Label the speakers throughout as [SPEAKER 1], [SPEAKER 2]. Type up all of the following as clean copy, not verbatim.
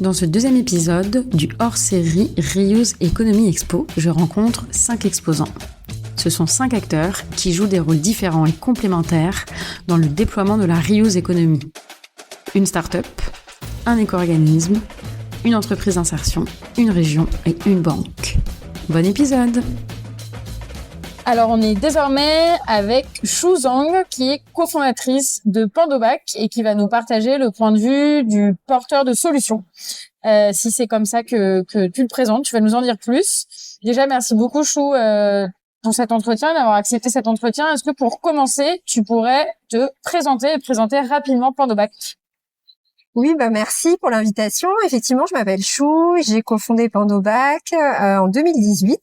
[SPEAKER 1] Dans ce deuxième épisode du hors-série Reuse Economy Expo, je rencontre 5 exposants. Ce sont 5 acteurs qui jouent des rôles différents et complémentaires dans le déploiement de la Reuse Economy. Une start-up, un éco-organisme, une entreprise d'insertion, une région et une banque. Bon épisode!
[SPEAKER 2] Alors, on est désormais avec Xu Zhang, qui est cofondatrice de Pandobac et qui va nous partager le point de vue du porteur de solutions. Si c'est comme ça que tu le présentes, tu vas nous en dire plus. Déjà, merci beaucoup, Xu, pour cet entretien, d'avoir accepté cet entretien. Est-ce que pour commencer, tu pourrais te présenter et présenter rapidement Pandobac?
[SPEAKER 3] Oui, merci pour l'invitation. Effectivement, je m'appelle Xu, j'ai cofondé Pandobac en 2018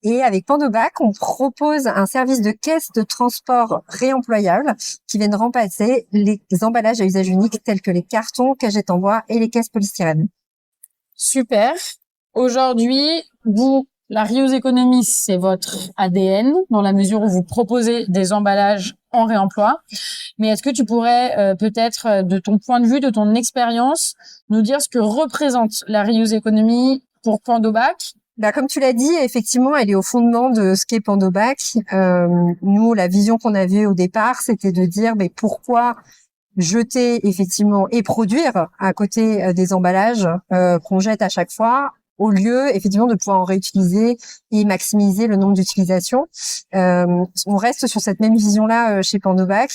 [SPEAKER 3] et avec Pandobac, on propose un service de caisse de transport réemployable qui viennent remplacer les emballages à usage unique tels que les cartons, cagettes en bois et les caisses polystyrène.
[SPEAKER 2] Super. Aujourd'hui, la Reuse Economy, c'est votre ADN dans la mesure où vous proposez des emballages en réemploi. Mais est-ce que tu pourrais peut-être, de ton point de vue, de ton expérience, nous dire ce que représente la Reuse Economy pour Pandobac?
[SPEAKER 3] Comme tu l'as dit, effectivement, elle est au fondement de ce qu'est Pandobac. Nous, la vision qu'on avait au départ, c'était de dire pourquoi jeter effectivement et produire à côté des emballages qu'on jette à chaque fois, au lieu effectivement de pouvoir en réutiliser et maximiser le nombre d'utilisations. On reste sur cette même vision-là chez Pandobac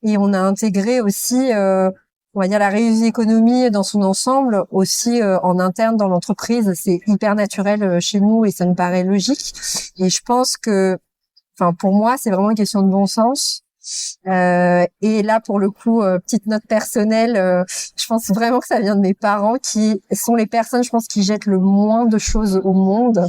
[SPEAKER 3] et on a intégré aussi, on va dire, la Reuse Economy dans son ensemble aussi en interne dans l'entreprise. C'est hyper naturel chez nous et ça nous paraît logique. Et je pense que, pour moi, c'est vraiment une question de bon sens. Et là, pour le coup, petite note personnelle, je pense vraiment que ça vient de mes parents qui sont les personnes, je pense, qui jettent le moins de choses au monde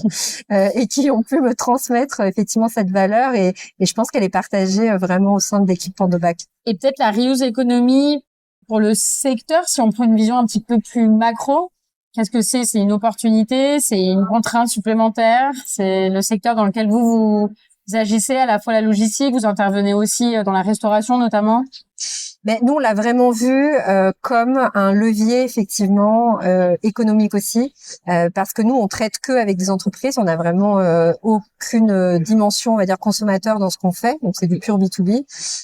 [SPEAKER 3] et qui ont pu me transmettre effectivement cette valeur et je pense qu'elle est partagée vraiment au sein de l'équipe Pandobac.
[SPEAKER 2] Et peut-être la Reuse Economy pour le secteur, si on prend une vision un petit peu plus macro, qu'est-ce que c'est? C'est une opportunité, c'est une contrainte supplémentaire, c'est le secteur dans lequel vous agissez, à la fois la logistique, vous intervenez aussi dans la restauration notamment?
[SPEAKER 3] Nous, on l'a vraiment vu comme un levier effectivement économique aussi, parce que nous, on traite que avec des entreprises, on n'a vraiment aucune dimension, on va dire, consommateur dans ce qu'on fait, donc c'est du pur B2B.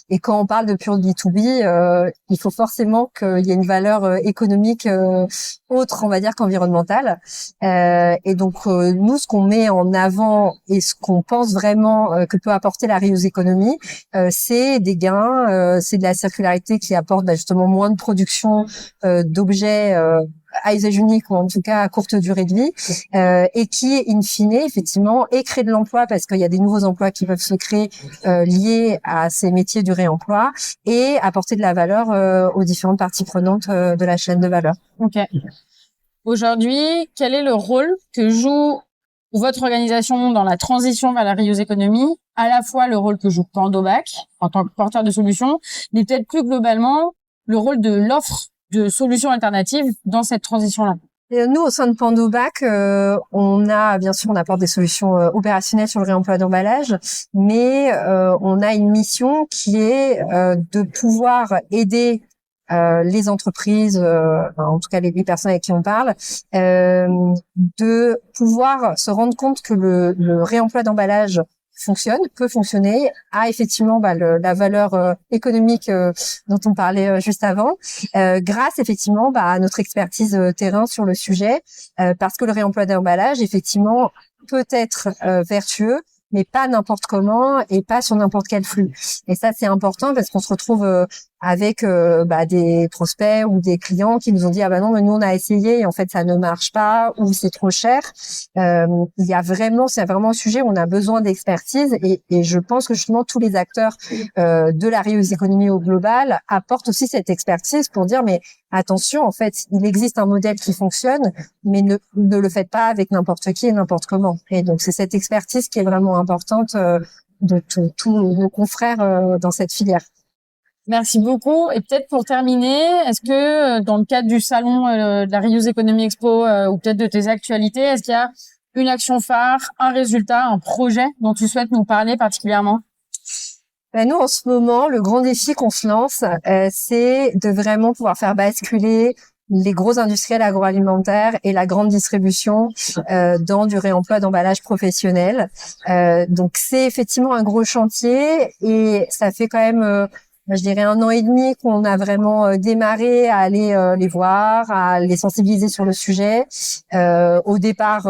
[SPEAKER 3] Et quand on parle de pur B2B, il faut forcément qu'il y ait une valeur économique autre, on va dire, qu'environnementale. Et donc, nous, ce qu'on met en avant et ce qu'on pense vraiment que peut apporter la Reuse Economy, c'est des gains, c'est de la circularité qui apporte justement moins de production d'objets à usage unique ou en tout cas à courte durée de vie et qui, in fine, effectivement, et crée de l'emploi parce qu'il y a des nouveaux emplois qui peuvent se créer liés à ces métiers du réemploi et apporter de la valeur aux différentes parties prenantes de la chaîne de valeur.
[SPEAKER 2] Ok. Aujourd'hui, quel est le rôle que joue votre organisation dans la transition vers la Reuse Economy, à la fois le rôle que joue Pandobac en tant que porteur de solutions, mais peut-être plus globalement le rôle de l'offre de solutions alternatives dans cette transition-là?
[SPEAKER 3] Nous, au sein de Pandobac, on apporte des solutions opérationnelles sur le réemploi d'emballage, mais on a une mission qui est de pouvoir aider les entreprises, en tout cas les 8 personnes avec qui on parle, de pouvoir se rendre compte que le réemploi d'emballage peut fonctionner, a effectivement la valeur économique dont on parlait juste avant, grâce effectivement à notre expertise terrain sur le sujet, parce que le réemploi d'emballage effectivement peut être vertueux, mais pas n'importe comment et pas sur n'importe quel flux. Et ça, c'est important parce qu'on se retrouve avec des prospects ou des clients qui nous ont dit non, mais nous on a essayé et en fait ça ne marche pas ou c'est trop cher. C'est vraiment un sujet où on a besoin d'expertise et je pense que justement tous les acteurs de la Reuse Economy au global apportent aussi cette expertise pour dire mais attention, en fait, il existe un modèle qui fonctionne, mais ne le faites pas avec n'importe qui et n'importe comment. Et donc c'est cette expertise qui est vraiment importante de tous nos confrères dans cette filière.
[SPEAKER 2] Merci beaucoup. Et peut-être pour terminer, est-ce que dans le cadre du salon de la Reuse Economy Expo ou peut-être de tes actualités, est-ce qu'il y a une action phare, un résultat, un projet dont tu souhaites nous parler particulièrement?
[SPEAKER 3] Nous, en ce moment, le grand défi qu'on se lance, c'est de vraiment pouvoir faire basculer les gros industriels agroalimentaires et la grande distribution dans du réemploi d'emballage professionnel. Donc c'est effectivement un gros chantier et ça fait quand même je dirais 1 an et demi qu'on a vraiment démarré à aller les voir, à les sensibiliser sur le sujet. Au départ,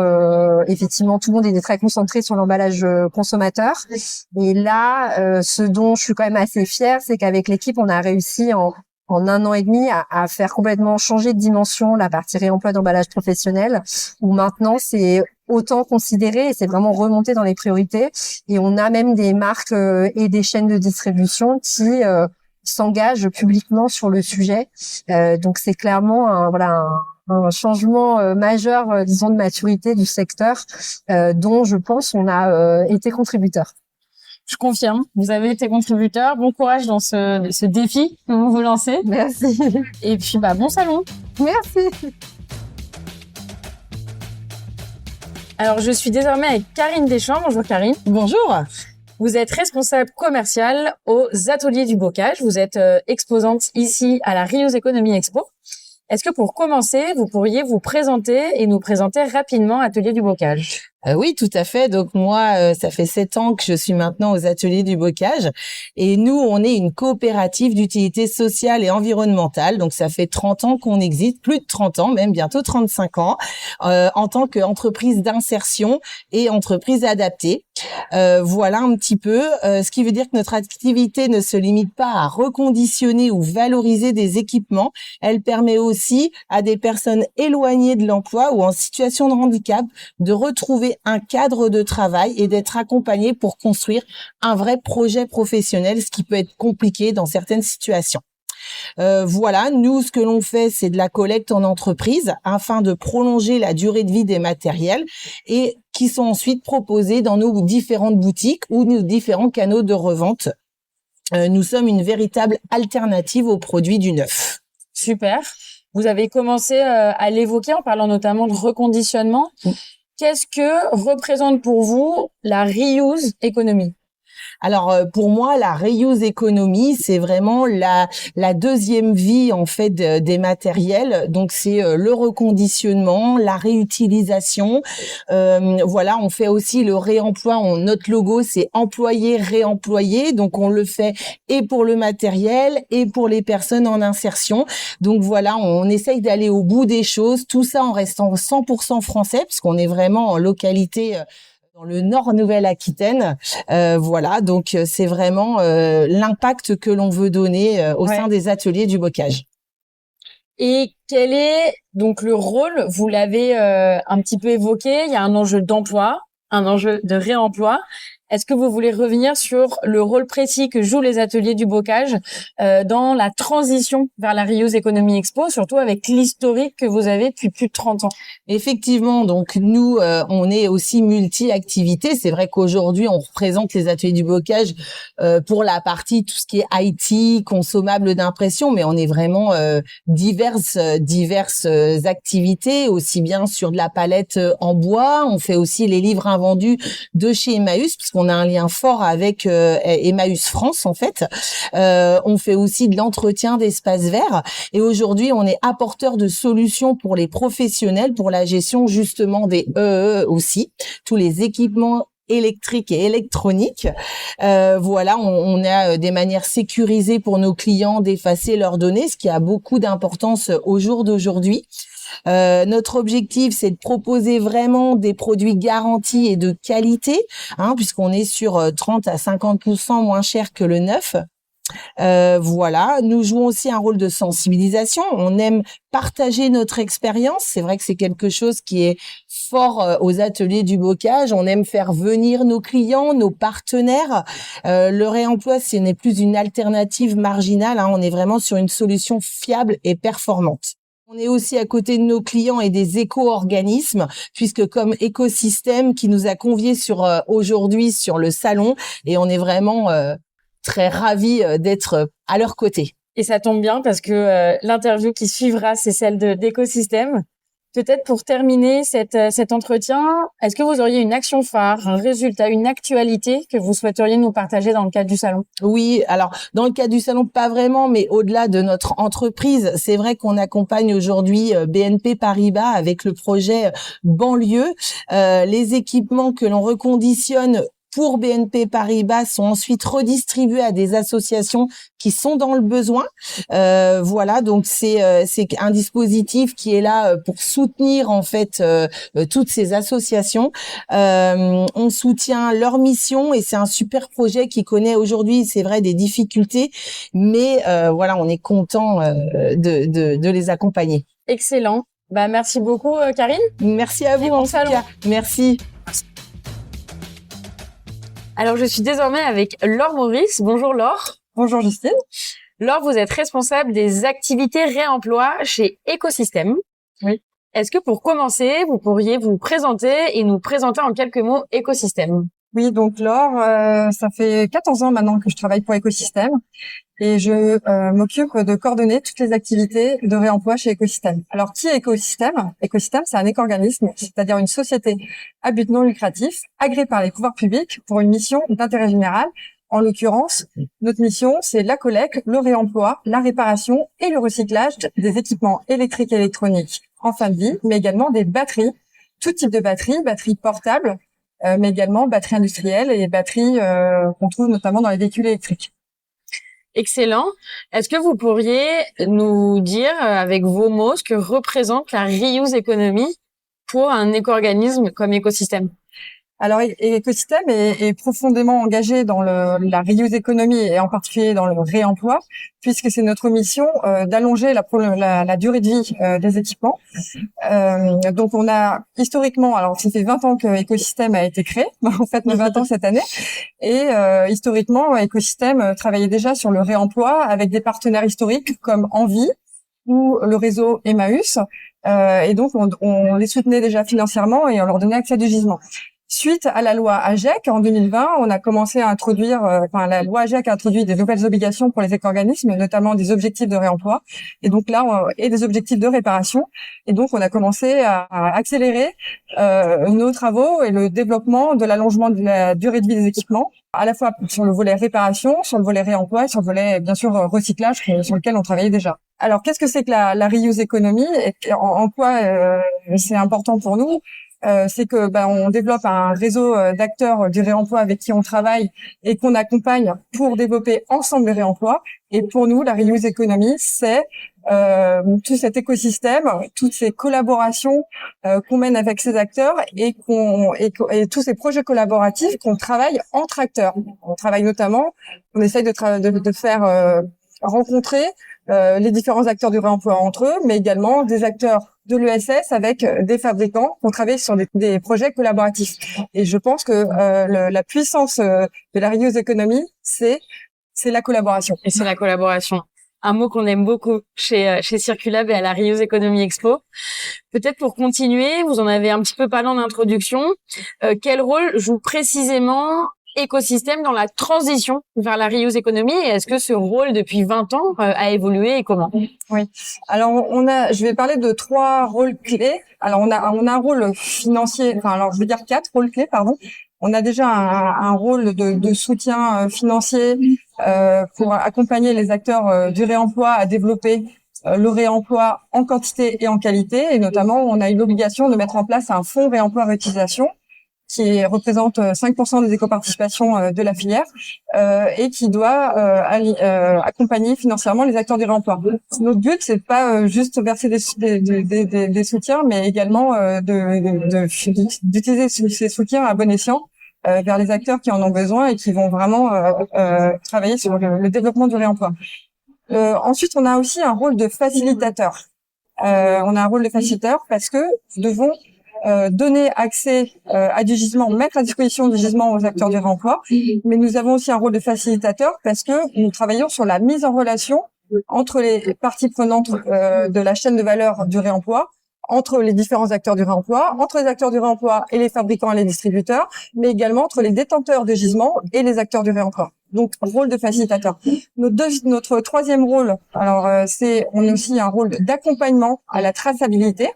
[SPEAKER 3] effectivement, tout le monde était très concentré sur l'emballage consommateur. Et là, ce dont je suis quand même assez fière, c'est qu'avec l'équipe, on a réussi en 1 an et demi à faire complètement changer de dimension la partie réemploi d'emballage professionnel, où maintenant c'est autant considéré et c'est vraiment remonté dans les priorités. Et on a même des marques et des chaînes de distribution qui s'engagent publiquement sur le sujet. Donc c'est clairement un changement majeur, disons, de maturité du secteur, dont je pense on a été contributeur.
[SPEAKER 2] Je confirme, vous avez été contributeur. Bon courage dans ce défi que vous vous lancez.
[SPEAKER 3] Merci.
[SPEAKER 2] Et puis, bon salon.
[SPEAKER 3] Merci.
[SPEAKER 2] Alors, je suis désormais avec Karine Deschamps. Bonjour Karine.
[SPEAKER 4] Bonjour.
[SPEAKER 2] Vous êtes responsable commerciale aux Ateliers du Bocage. Vous êtes exposante ici à la Reuse Economy Expo. Est-ce que pour commencer, vous pourriez vous présenter et nous présenter rapidement Ateliers du Bocage ?
[SPEAKER 4] Oui, tout à fait. Donc moi, ça fait 7 ans que je suis maintenant aux Ateliers du Bocage. Et nous, on est une coopérative d'utilité sociale et environnementale. Donc ça fait 30 ans qu'on existe, plus de 30 ans, même bientôt 35 ans, en tant qu'entreprise d'insertion et entreprise adaptée. Voilà un petit peu. Ce qui veut dire que notre activité ne se limite pas à reconditionner ou valoriser des équipements. Elle permet aussi à des personnes éloignées de l'emploi ou en situation de handicap de retrouver un cadre de travail et d'être accompagné pour construire un vrai projet professionnel, ce qui peut être compliqué dans certaines situations. Voilà, nous, ce que l'on fait, c'est de la collecte en entreprise afin de prolonger la durée de vie des matériels et qui sont ensuite proposés dans nos différentes boutiques ou nos différents canaux de revente. Nous sommes une véritable alternative aux produits du neuf.
[SPEAKER 2] Super. Vous avez commencé à l'évoquer en parlant notamment de reconditionnement. Qu'est-ce que représente pour vous la reuse economy ?
[SPEAKER 4] Alors pour moi, la reuse economy, c'est vraiment la deuxième vie en fait des matériels. Donc c'est le reconditionnement, la réutilisation. Voilà, on fait aussi le réemploi. Notre logo, c'est employer, réemployer. Donc on le fait et pour le matériel et pour les personnes en insertion. Donc voilà, on essaye d'aller au bout des choses. Tout ça en restant 100% français, puisqu'on est vraiment en localité dans le Nord Nouvelle-Aquitaine. Voilà, donc c'est vraiment l'impact que l'on veut donner au sein des ateliers du bocage.
[SPEAKER 2] Et quel est donc le rôle ? Vous l'avez un petit peu évoqué, il y a un enjeu d'emploi, un enjeu de réemploi. Est-ce que vous voulez revenir sur le rôle précis que jouent les ateliers du bocage dans la transition vers la Reuse Economy Expo, surtout avec l'historique que vous avez depuis plus de 30 ans ?
[SPEAKER 4] Effectivement, donc nous, on est aussi multi-activités. C'est vrai qu'aujourd'hui, on représente les ateliers du bocage pour la partie tout ce qui est IT, consommables d'impression, mais on est vraiment diverses activités, aussi bien sur de la palette en bois. On fait aussi les livres invendus de chez Emmaüs, puisqu'on a un lien fort avec Emmaüs France en fait. On fait aussi de l'entretien d'espaces verts et aujourd'hui on est apporteur de solutions pour les professionnels pour la gestion justement des EE aussi, tous les équipements électriques et électroniques. Voilà, on a des manières sécurisées pour nos clients d'effacer leurs données, ce qui a beaucoup d'importance au jour d'aujourd'hui. Notre objectif, c'est de proposer vraiment des produits garantis et de qualité, puisqu'on est sur 30 à 50% moins cher que le neuf. Voilà, nous jouons aussi un rôle de sensibilisation. On aime partager notre expérience. C'est vrai que c'est quelque chose qui est fort aux ateliers du bocage. On aime faire venir nos clients, nos partenaires. Le réemploi, ce n'est plus une alternative marginale. On est vraiment sur une solution fiable et performante. On est aussi à côté de nos clients et des éco-organismes, puisque comme écosystème qui nous a conviés aujourd'hui sur le salon, et on est vraiment très ravis d'être à leur côté.
[SPEAKER 2] Et ça tombe bien parce que l'interview qui suivra, c'est celle d'écosystème. Peut-être pour terminer cet entretien, est-ce que vous auriez une action phare, un résultat, une actualité que vous souhaiteriez nous partager dans le cadre du salon?
[SPEAKER 4] Oui, alors dans le cadre du salon, pas vraiment, mais au-delà de notre entreprise, c'est vrai qu'on accompagne aujourd'hui BNP Paribas avec le projet banlieue. Les équipements que l'on reconditionne pour BNP Paribas sont ensuite redistribués à des associations qui sont dans le besoin. Voilà, donc c'est un dispositif qui est là pour soutenir en fait toutes ces associations. On soutient leur mission et c'est un super projet qui connaît aujourd'hui, c'est vrai, des difficultés, mais voilà, on est content de les accompagner.
[SPEAKER 2] Excellent. Bah merci beaucoup Karine.
[SPEAKER 4] Merci à vous en tout cas. Merci.
[SPEAKER 2] Alors, je suis désormais avec Laure Maurice. Bonjour Laure.
[SPEAKER 3] Bonjour Justine.
[SPEAKER 2] Laure, vous êtes responsable des activités réemploi chez Écosystème.
[SPEAKER 3] Oui.
[SPEAKER 2] Est-ce que pour commencer, vous pourriez vous présenter et nous présenter en quelques mots Écosystème?
[SPEAKER 3] Oui, donc Laure, ça fait 14 ans maintenant que je travaille pour Écosystème et je m'occupe de coordonner toutes les activités de réemploi chez Écosystème. Alors, qui est Écosystème? Écosystème, c'est un éco-organisme, c'est-à-dire une société à but non lucratif, agréée par les pouvoirs publics pour une mission d'intérêt général. En l'occurrence, notre mission, c'est la collecte, le réemploi, la réparation et le recyclage des équipements électriques et électroniques en fin de vie, mais également des batteries, tout type de batteries portables, mais également batteries industrielles et batteries qu'on trouve notamment dans les véhicules électriques.
[SPEAKER 2] Excellent. Est-ce que vous pourriez nous dire avec vos mots ce que représente la reuse economy pour un éco-organisme comme Écosystème?
[SPEAKER 3] Alors, Écosystème est profondément engagé dans la reuse economy et en particulier dans le réemploi, puisque c'est notre mission d'allonger la durée de vie des équipements. Donc, on a historiquement, alors ça fait 20 ans que Écosystème a été créé, en fait, nos 20 ans cette année, et historiquement, Écosystème travaillait déjà sur le réemploi avec des partenaires historiques comme Envie ou le réseau Emmaüs, et donc on les soutenait déjà financièrement et on leur donnait accès à du gisement. Suite à la loi AGEC, en 2020, on a commencé à introduire, la loi AGEC a introduit des nouvelles obligations pour les éco-organismes, notamment des objectifs de réemploi, et donc là, et des objectifs de réparation. Et donc, on a commencé à accélérer nos travaux et le développement de l'allongement de la durée de vie des équipements, à la fois sur le volet réparation, sur le volet réemploi, et sur le volet, bien sûr, recyclage, sur lequel on travaillait déjà. Alors, qu'est-ce que c'est que la reuse economy et en quoi c'est important pour nous? C'est que on développe un réseau d'acteurs du réemploi avec qui on travaille et qu'on accompagne pour développer ensemble le réemploi. Et pour nous, la reuse economy, c'est tout cet écosystème, toutes ces collaborations qu'on mène avec ces acteurs et tous ces projets collaboratifs qu'on travaille entre acteurs. On travaille notamment, on essaye de faire rencontrer les différents acteurs du réemploi entre eux, mais également des acteurs de l'ESS avec des fabricants qui ont travaillé sur des projets collaboratifs. Et je pense que la puissance de la reuse economy, c'est la collaboration.
[SPEAKER 2] Et c'est la collaboration. Un mot qu'on aime beaucoup chez Circulab et à la Reuse Economy Expo. Peut-être pour continuer, vous en avez un petit peu parlé en introduction. Quel rôle joue précisément Écosystème dans la transition vers la reuse economy et est-ce que ce rôle depuis 20 ans a évolué et comment?
[SPEAKER 3] Oui. Alors je vais parler de 3 rôles clés. Alors on a un rôle financier, je veux dire 4 rôles clés, pardon. On a déjà un rôle de soutien financier pour accompagner les acteurs du réemploi à développer le réemploi en quantité et en qualité, et notamment on a eu l'obligation de mettre en place un fonds réemploi réutilisation qui représente 5% des éco-participations de la filière et qui doit accompagner financièrement les acteurs du réemploi. Notre but, c'est pas juste verser des soutiens, mais également d'utiliser ces soutiens à bon escient vers les acteurs qui en ont besoin et qui vont vraiment travailler sur le développement du réemploi. Ensuite, on a aussi un rôle de facilitateur. On a un rôle de facilitateur parce que nous devons donner accès à du gisement, mettre à disposition du gisement aux acteurs du réemploi, mais nous avons aussi un rôle de facilitateur parce que nous travaillons sur la mise en relation entre les parties prenantes de la chaîne de valeur du réemploi, entre les différents acteurs du réemploi, entre les acteurs du réemploi et les fabricants et les distributeurs, mais également entre les détenteurs de gisements et les acteurs du réemploi.
[SPEAKER 5] Donc, rôle de facilitateur. Notre troisième rôle, alors on a aussi un rôle d'accompagnement à la traçabilité.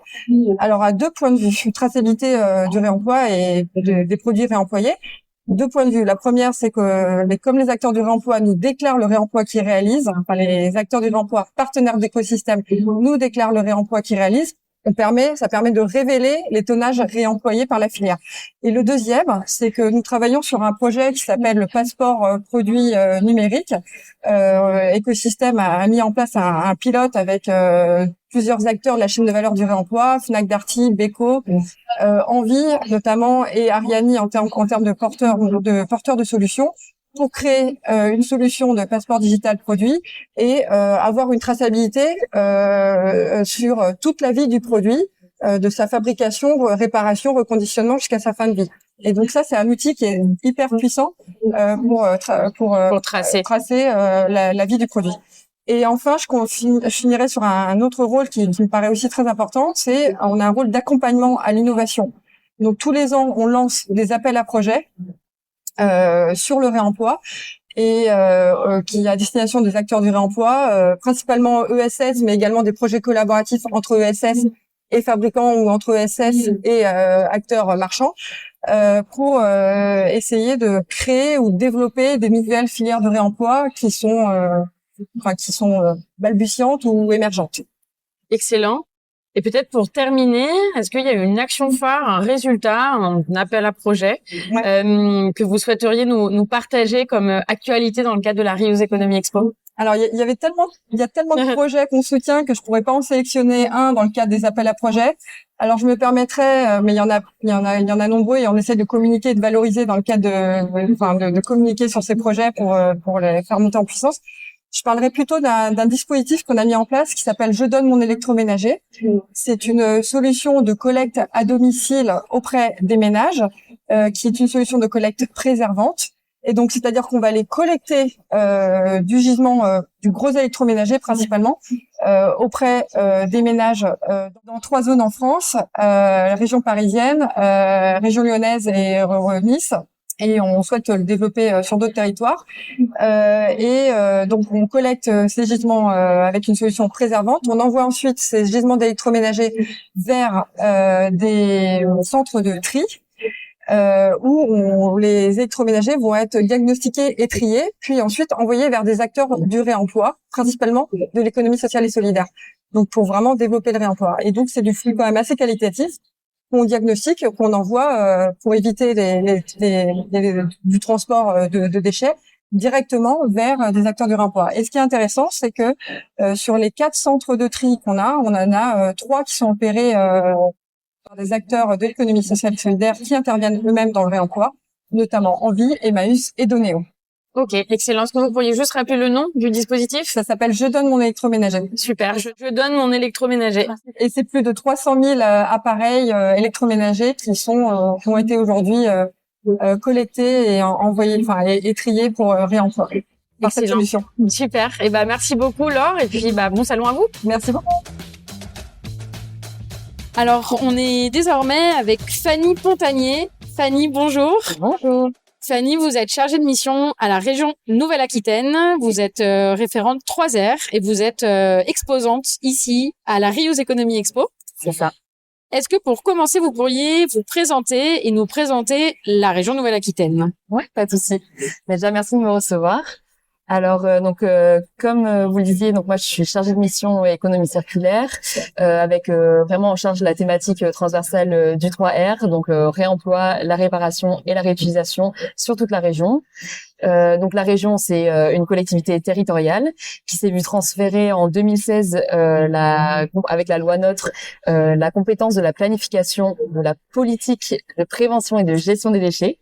[SPEAKER 5] Alors, à deux points de vue, traçabilité du réemploi et des produits réemployés. Deux points de vue. La première, c'est que comme les acteurs du réemploi nous déclarent le réemploi qu'ils réalisent, enfin les acteurs du réemploi partenaires d'écosystème nous déclarent le réemploi qu'ils réalisent, ça permet de révéler les tonnages réemployés par la filière. Et le deuxième, c'est que nous travaillons sur un projet qui s'appelle le passeport produit numérique. Écosystème a mis en place un pilote avec plusieurs acteurs de la chaîne de valeur du réemploi, Fnac Darty, Beko, Envie notamment et Ariani en termes de porteurs de solutions, pour créer une solution de passeport digital produit et avoir une traçabilité sur toute la vie du produit, de sa fabrication, réparation, reconditionnement jusqu'à sa fin de vie. Et donc ça, c'est un outil qui est hyper puissant pour tracer la vie du produit. Et enfin, je finirai sur un autre rôle qui me paraît aussi très important, on a un rôle d'accompagnement à l'innovation. Donc tous les ans, on lance des appels à projets sur le réemploi et qui est à destination des acteurs du réemploi, principalement ESS, mais également des projets collaboratifs entre ESS et fabricants ou entre ESS et acteurs marchands pour essayer de créer ou développer des nouvelles filières de réemploi qui sont balbutiantes ou émergentes.
[SPEAKER 2] Excellent. Et peut-être pour terminer, est-ce qu'il y a une action phare, un résultat, un appel à projet que vous souhaiteriez nous partager comme actualité dans le cadre de la Reuse Economy Expo?
[SPEAKER 5] Alors, il y a tellement de projets qu'on soutient que je pourrais pas en sélectionner un dans le cadre des appels à projets. Alors, je me permettrais, mais il y en a nombreux et on essaie de communiquer et de valoriser dans le cadre de communiquer sur ces projets pour les faire monter en puissance. Je parlerai plutôt d'un dispositif qu'on a mis en place qui s'appelle Je donne mon électroménager. C'est une solution de collecte à domicile auprès des ménages, qui est une solution de collecte préservante. Et donc, c'est-à-dire qu'on va aller collecter du gisement du gros électroménager principalement auprès des ménages dans 3 zones en France, région parisienne, région lyonnaise et Nice. Et on souhaite le développer sur d'autres territoires. Donc, on collecte ces gisements avec une solution préservante. On envoie ensuite ces gisements d'électroménager vers des centres de tri où les électroménagers vont être diagnostiqués et triés, puis ensuite envoyés vers des acteurs du réemploi, principalement de l'économie sociale et solidaire. Donc, pour vraiment développer le réemploi. Et donc, c'est du flux quand même assez qualitatif qu'on diagnostique, qu'on envoie pour éviter du transport de déchets directement vers des acteurs du réemploi. Et ce qui est intéressant, c'est que sur les 4 centres de tri qu'on a, on en a 3 qui sont opérés par des acteurs de l'économie sociale et solidaire qui interviennent eux-mêmes dans le réemploi, notamment Envie, Emmaüs et Donéo.
[SPEAKER 2] Ok, excellent. Est-ce que vous pourriez juste rappeler le nom du dispositif?
[SPEAKER 5] Ça s'appelle Je donne mon électroménager.
[SPEAKER 2] Super, je donne mon électroménager.
[SPEAKER 5] Et c'est plus de 300 000 appareils électroménagers qui ont été aujourd'hui collectés et envoyés, et triés pour réemploi par cette solution.
[SPEAKER 2] Super. Et merci beaucoup Laure et puis bon salon à vous.
[SPEAKER 5] Merci beaucoup.
[SPEAKER 2] Alors, on est désormais avec Fanny Pontagnier. Fanny, bonjour.
[SPEAKER 3] Bonjour.
[SPEAKER 2] Fanny, vous êtes chargée de mission à la région Nouvelle-Aquitaine. Vous êtes référente 3R et vous êtes exposante ici à la Reuse Economy Expo.
[SPEAKER 3] C'est ça.
[SPEAKER 2] Est-ce que pour commencer, vous pourriez vous présenter et nous présenter la région Nouvelle-Aquitaine?
[SPEAKER 6] Ouais, pas de souci. Déjà, merci de me recevoir. Alors, comme vous le disiez, donc moi je suis chargée de mission économie circulaire, avec vraiment en charge la thématique transversale du 3R, donc réemploi, la réparation et la réutilisation sur toute la région. Donc la région, c'est une collectivité territoriale qui s'est vue transférer en 2016 avec la loi NOTRe la compétence de la planification, de la politique de prévention et de gestion des déchets,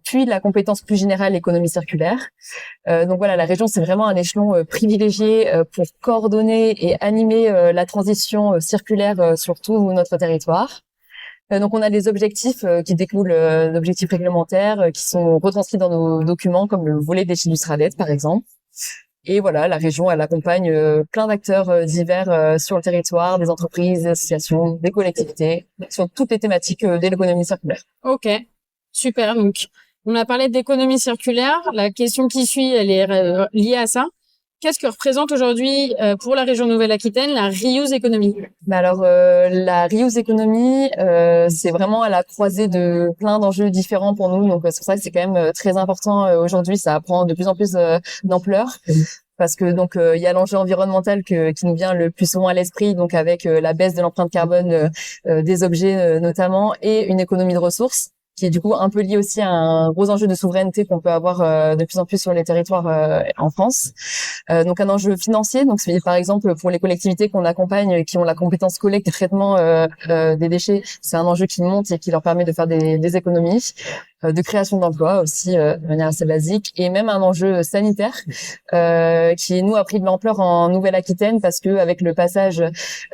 [SPEAKER 6] puis la compétence plus générale économie circulaire. Donc voilà, la région, c'est vraiment un échelon privilégié pour coordonner et animer la transition circulaire sur tout notre territoire. Donc on a des objectifs qui découlent d'objectifs réglementaires qui sont retranscrits dans nos documents comme le volet déchets du SRADET par exemple. Et voilà, la région elle accompagne plein d'acteurs divers sur le territoire, des entreprises, des associations, des collectivités sur toutes les thématiques de l'économie circulaire.
[SPEAKER 2] Ok, super. Donc On a parlé d'économie circulaire. La question qui suit, elle est liée à ça. Qu'est-ce que représente aujourd'hui pour la région Nouvelle-Aquitaine la reuse economy?
[SPEAKER 6] Alors la reuse economy, c'est vraiment à la croisée de plein d'enjeux différents pour nous. Donc c'est pour ça que c'est quand même très important aujourd'hui. Ça prend de plus en plus d'ampleur. Parce que donc il y a l'enjeu environnemental qui nous vient le plus souvent à l'esprit, donc avec la baisse de l'empreinte carbone des objets notamment, et une économie de ressources, qui est du coup un peu lié aussi à un gros enjeu de souveraineté qu'on peut avoir de plus en plus sur les territoires en France. Donc un enjeu financier, donc c'est par exemple pour les collectivités qu'on accompagne qui ont la compétence collecte et traitement des déchets, c'est un enjeu qui monte et qui leur permet de faire des économies, de création d'emplois aussi de manière assez basique, et même un enjeu sanitaire qui nous a pris de l'ampleur en Nouvelle-Aquitaine parce que avec le passage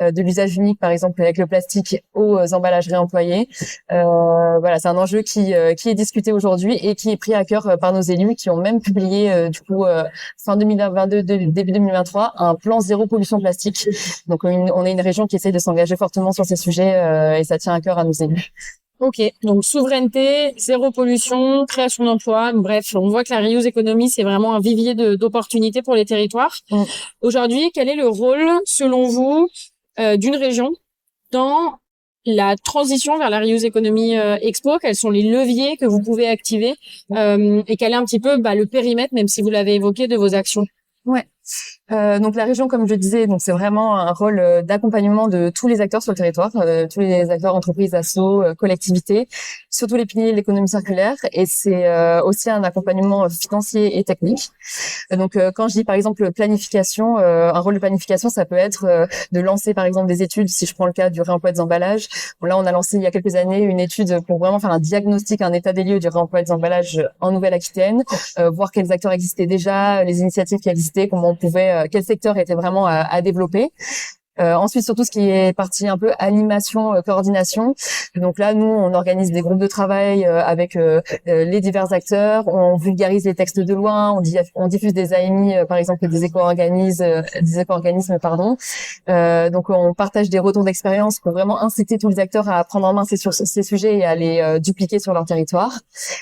[SPEAKER 6] de l'usage unique par exemple avec le plastique aux emballages réemployés, voilà, c'est un enjeu qui est discuté aujourd'hui et qui est pris à cœur par nos élus qui ont même publié du coup fin 2022 début 2023 un plan zéro pollution plastique. Donc on est une région qui essaie de s'engager fortement sur ces sujets et ça tient à cœur à nos élus.
[SPEAKER 2] Ok, donc souveraineté, zéro pollution, création d'emplois. Bref, on voit que la reuse economy, c'est vraiment un vivier d'opportunités pour les territoires. Aujourd'hui, quel est le rôle, selon vous, d'une région dans la transition vers la reuse economy expo? Quels sont les leviers que vous pouvez activer et quel est un petit peu le périmètre, même si vous l'avez évoqué, de vos actions?
[SPEAKER 6] Ouais. Donc la région, comme je disais, donc c'est vraiment un rôle d'accompagnement de tous les acteurs sur le territoire, tous les acteurs, entreprises, assos, collectivités, surtout les piliers de l'économie circulaire, et c'est aussi un accompagnement financier et technique. Donc quand je dis par exemple planification, un rôle de planification, ça peut être de lancer par exemple des études. Si je prends le cas du réemploi des emballages, bon, là on a lancé il y a quelques années une étude pour vraiment faire un diagnostic, un état des lieux du réemploi des emballages en Nouvelle-Aquitaine, voir quels acteurs existaient déjà, les initiatives qui existaient, comment on pouvait quel secteur était vraiment à développer. Ensuite, surtout ce qui est partie un peu animation, coordination. Donc là, nous, on organise des groupes de travail avec les divers acteurs. On vulgarise les textes de loi. On diffuse des AMI, par exemple, des éco-organismes, pardon. Donc, on partage des retours d'expérience pour vraiment inciter tous les acteurs à prendre en main ces sujets et à les dupliquer sur leur territoire.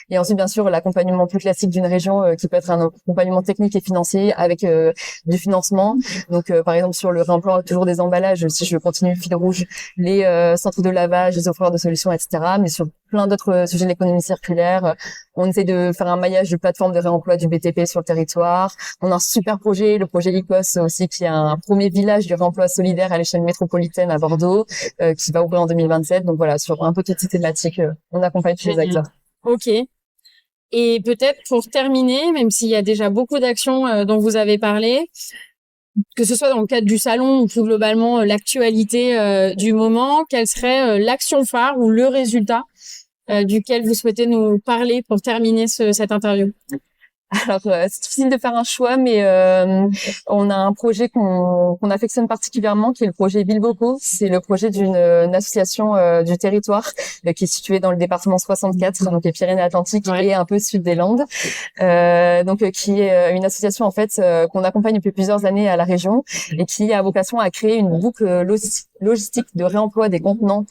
[SPEAKER 6] Et ensuite, bien sûr, l'accompagnement plus classique d'une région qui peut être un accompagnement technique et financier avec du financement. Donc, par exemple, sur le réemploi, toujours des emballages, si je continue le fil rouge, les centres de lavage, les offreurs de solutions, etc. Mais sur plein d'autres sujets de l'économie circulaire, on essaie de faire un maillage de plateformes de réemploi du BTP sur le territoire. On a un super projet, le projet Lycos aussi, qui est un premier village du réemploi solidaire à l'échelle métropolitaine à Bordeaux, qui va ouvrir en 2027. Donc voilà, sur un peu toutes ces thématiques, on accompagne tous les acteurs.
[SPEAKER 2] Ok. Et peut-être pour terminer, même s'il y a déjà beaucoup d'actions dont vous avez parlé, que ce soit dans le cadre du salon ou plus globalement l'actualité du moment, quelle serait l'action phare ou le résultat duquel vous souhaitez nous parler pour terminer cette interview?
[SPEAKER 6] Alors, c'est difficile de faire un choix, mais on a un projet qu'on affectionne particulièrement, qui est le projet Bilboco. C'est le projet d'une association du territoire qui est située dans le département 64, donc les Pyrénées-Atlantiques et un peu sud des Landes. Donc, qui est une association en fait qu'on accompagne depuis plusieurs années à la région et qui a vocation à créer une boucle logistique de réemploi des contenants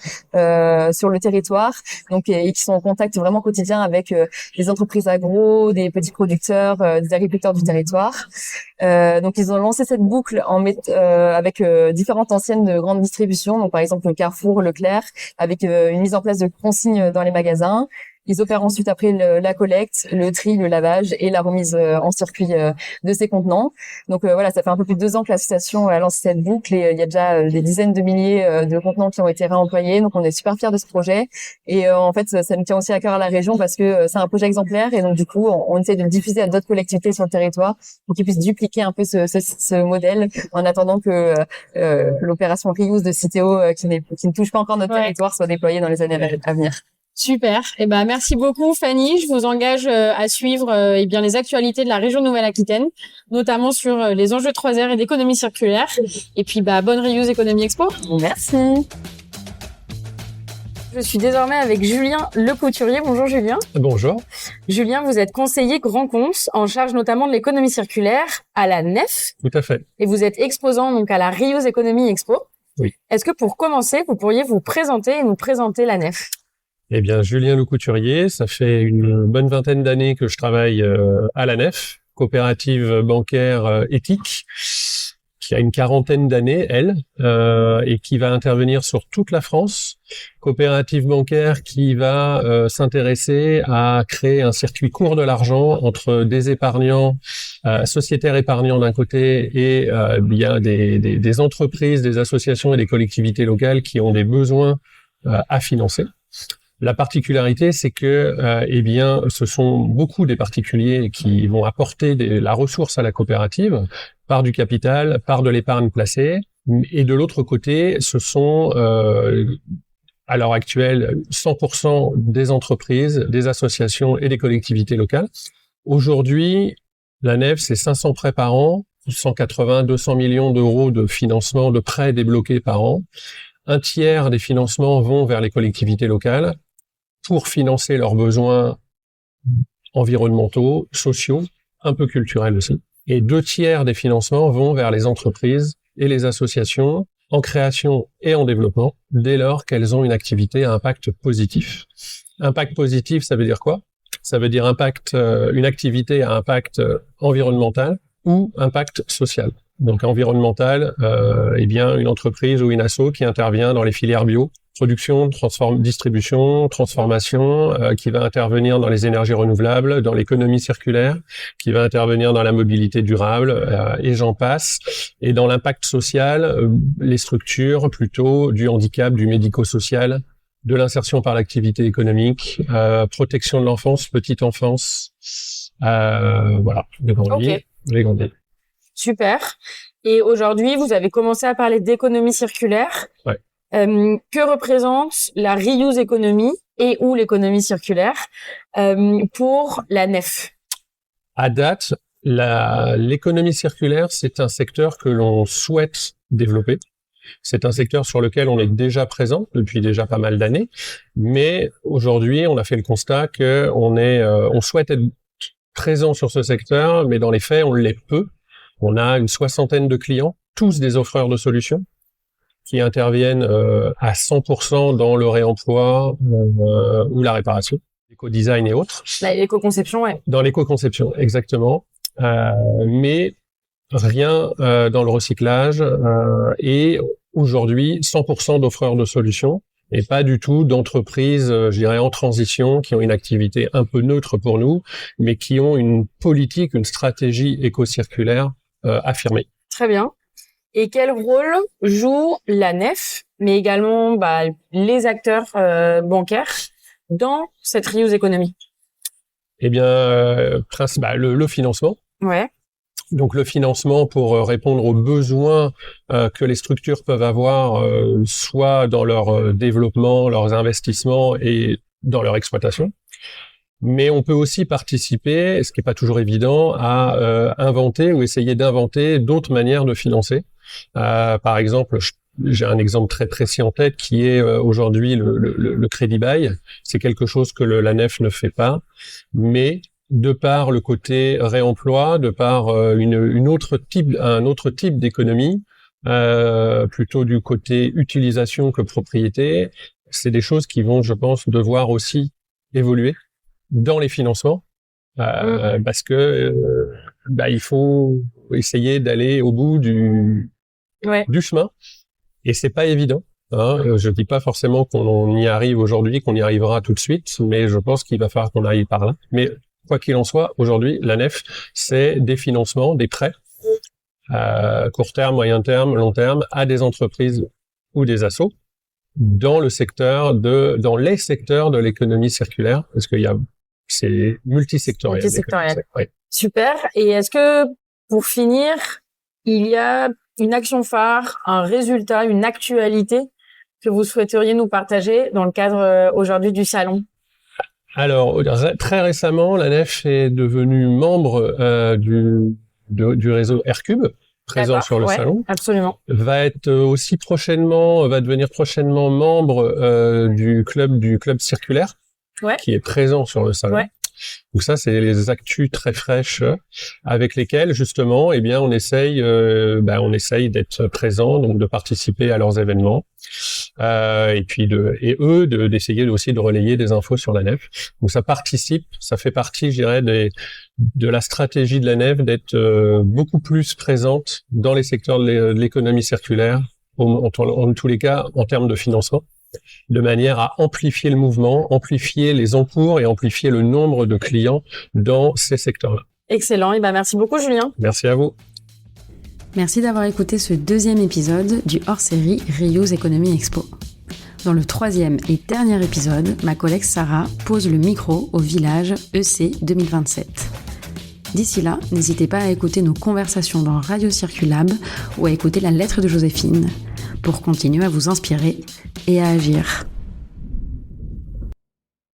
[SPEAKER 6] sur le territoire, donc et qui sont en contact vraiment quotidien avec les entreprises agro, des petits producteurs, des agriculteurs du territoire. Donc ils ont lancé cette boucle avec différentes enseignes de grande distribution, donc par exemple le Carrefour, Leclerc, avec une mise en place de consignes dans les magasins. Ils opèrent ensuite après la collecte, le tri, le lavage et la remise en circuit de ces contenants. Donc voilà, ça fait un peu plus de 2 ans que l'association a lancé cette boucle et il y a déjà des dizaines de milliers de contenants qui ont été réemployés. Donc on est super fiers de ce projet et en fait ça nous tient aussi à cœur à la région parce que c'est un projet exemplaire et donc du coup on essaie de le diffuser à d'autres collectivités sur le territoire pour qu'ils puissent dupliquer un peu ce modèle en attendant que l'opération Reuse de Citeo qui ne touche pas encore notre territoire soit déployée dans les années à venir.
[SPEAKER 2] Super. Eh ben, merci beaucoup, Fanny. Je vous engage à suivre eh bien les actualités de la région Nouvelle-Aquitaine, notamment sur les enjeux de 3R et d'économie circulaire. Et puis, bonne Reuse Economy Expo.
[SPEAKER 6] Merci.
[SPEAKER 2] Je suis désormais avec Julien Lecouturier. Bonjour, Julien.
[SPEAKER 7] Bonjour.
[SPEAKER 2] Julien, vous êtes conseiller grand compte en charge notamment de l'économie circulaire à la NEF.
[SPEAKER 7] Tout à fait.
[SPEAKER 2] Et vous êtes exposant donc à la Reuse Economy Expo.
[SPEAKER 7] Oui.
[SPEAKER 2] Est-ce que pour commencer, vous pourriez vous présenter et nous présenter la NEF?
[SPEAKER 7] Eh bien, Julien Lecouturier, ça fait une bonne vingtaine d'années que je travaille à la Nef, coopérative bancaire éthique, qui a une quarantaine d'années, elle, et qui va intervenir sur toute la France. Coopérative bancaire qui va s'intéresser à créer un circuit court de l'argent entre des épargnants, sociétaires épargnants d'un côté, et bien des entreprises, des associations et des collectivités locales qui ont des besoins à financer. La particularité, c'est que, eh bien, ce sont beaucoup des particuliers qui vont apporter la ressource à la coopérative par du capital, par de l'épargne placée. Et de l'autre côté, ce sont, à l'heure actuelle, 100% des entreprises, des associations et des collectivités locales. Aujourd'hui, la Nef, c'est 500 prêts par an, 180, 200 millions d'euros de financement, de prêts débloqués par an. Un tiers des financements vont vers les collectivités locales pour financer leurs besoins environnementaux, sociaux, un peu culturels aussi. Et 2 tiers des financements vont vers les entreprises et les associations en création et en développement, dès lors qu'elles ont une activité à impact positif. Impact positif, ça veut dire quoi? Ça veut dire une activité à impact environnemental ou impact social. Donc environnemental, eh bien une entreprise ou une asso qui intervient dans les filières bio, production, distribution, transformation, qui va intervenir dans les énergies renouvelables, dans l'économie circulaire, qui va intervenir dans la mobilité durable, et j'en passe. Et dans l'impact social, les structures plutôt du handicap, du médico-social, de l'insertion par l'activité économique, protection de l'enfance, petite enfance, voilà, les grandes lignes.
[SPEAKER 2] Super. Et aujourd'hui, vous avez commencé à parler d'économie circulaire.
[SPEAKER 7] Ouais.
[SPEAKER 2] Que représente la reuse economy et ou l'économie circulaire pour la Nef?
[SPEAKER 7] À date, l'économie circulaire, c'est un secteur que l'on souhaite développer. C'est un secteur sur lequel on est déjà présent depuis déjà pas mal d'années, mais aujourd'hui, on a fait le constat que on souhaite être présent sur ce secteur, mais dans les faits, on l'est peu. On a une 60aine de clients, tous des offreurs de solutions, qui interviennent à 100% dans le réemploi ou la réparation, l'éco-design et autres.
[SPEAKER 2] L'éco-conception, ouais.
[SPEAKER 7] Dans l'éco-conception, exactement. Mais rien dans le recyclage et aujourd'hui 100% d'offreurs de solutions et pas du tout d'entreprises, je dirais, en transition, qui ont une activité un peu neutre pour nous, mais qui ont une politique, une stratégie éco-circulaire affirmée.
[SPEAKER 2] Très bien. Et quel rôle joue la Nef, mais également les acteurs bancaires dans cette reuse economy?
[SPEAKER 7] Eh bien, le financement.
[SPEAKER 2] Ouais.
[SPEAKER 7] Donc le financement pour répondre aux besoins que les structures peuvent avoir, soit dans leur développement, leurs investissements et dans leur exploitation. Mais on peut aussi participer, ce qui n'est pas toujours évident, à inventer ou essayer d'inventer d'autres manières de financer. Par exemple, j'ai un exemple très précis en tête qui est aujourd'hui le crédit bail. C'est quelque chose que la Nef ne fait pas, mais de par le côté réemploi, de par un autre type d'économie, plutôt du côté utilisation que propriété, c'est des choses qui vont, je pense, devoir aussi évoluer dans les financements, parce que il faut essayer d'aller au bout du chemin, et c'est pas évident. Je dis pas forcément qu'on y arrive aujourd'hui, qu'on y arrivera tout de suite, mais je pense qu'il va falloir qu'on arrive par là. Mais quoi qu'il en soit, aujourd'hui, la Nef, c'est des financements, des prêts, court terme, moyen terme, long terme, à des entreprises ou des assos, dans les secteurs de l'économie circulaire, parce c'est multisectoriel.
[SPEAKER 2] Multisectoriel.
[SPEAKER 7] Oui.
[SPEAKER 2] Super. Et est-ce que, pour finir, il y a une action phare, un résultat, une actualité que vous souhaiteriez nous partager dans le cadre aujourd'hui du salon?
[SPEAKER 7] Alors, très récemment, la Nef est devenue membre du réseau Aircube, présent sur le salon.
[SPEAKER 2] Absolument.
[SPEAKER 7] Va devenir prochainement membre du club circulaire, qui est présent sur le salon. Ouais. Donc ça, c'est les actus très fraîches avec lesquelles justement, eh bien, on essaye d'être présent, donc de participer à leurs événements, et puis d'essayer aussi de relayer des infos sur la nef. Donc ça fait partie, je dirais, de la stratégie de la nef d'être beaucoup plus présente dans les secteurs de l'économie circulaire, en tous les cas en termes de financement, de manière à amplifier le mouvement, amplifier les encours et amplifier le nombre de clients dans ces secteurs-là.
[SPEAKER 2] Excellent. Et merci beaucoup, Julien.
[SPEAKER 7] Merci à vous.
[SPEAKER 1] Merci d'avoir écouté ce 2e épisode du hors-série Reuse Economy Expo. Dans le 3e et dernier épisode, ma collègue Sarah pose le micro au village EC 2027. D'ici là, n'hésitez pas à écouter nos conversations dans Radio Circulab ou à écouter la lettre de Joséphine pour continuer à vous inspirer et à agir.